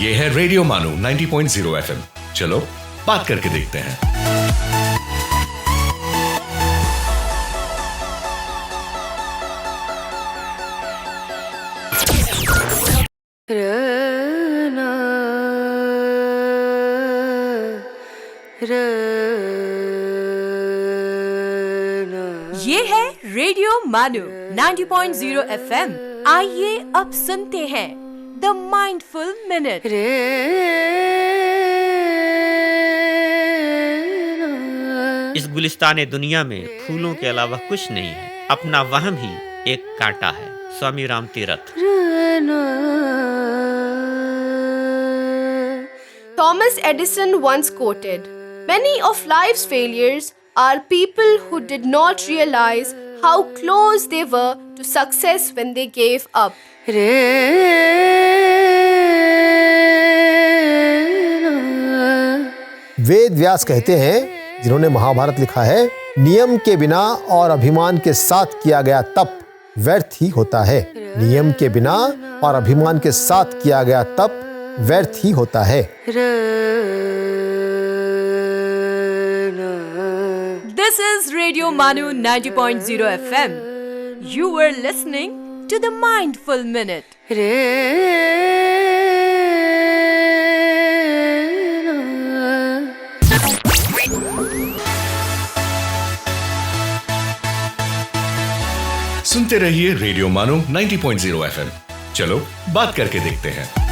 ये है रेडियो मानो 90.0 FM। चलो बात करके देखते हैं। ये है रेडियो मानो 90.0 FM। आइए अब सुनते हैं द माइंडफुल मिनट। इस गुलिस्तान दुनिया में फूलों के अलावा कुछ नहीं है, अपना वहम ही एक कांटा है। स्वामी Ram Tirath. Thomas Edison once quoted, "Many of life's failures are people who did not realize how close they were to success when they gave up." Ved Vyas कहते हैं, जिन्होंने महाभारत लिखा है, नियम के बिना और अभिमान के साथ किया गया तप व्यर्थ ही होता है। नियम के बिना और अभिमान के साथ किया गया तप व्यर्थ ही होता है। This is Radio Manu 90.0 FM. You were listening to the Mindful Minute. सुनते रहिए रेडियो मानो 90.0 FM। चलो बात करके देखते हैं।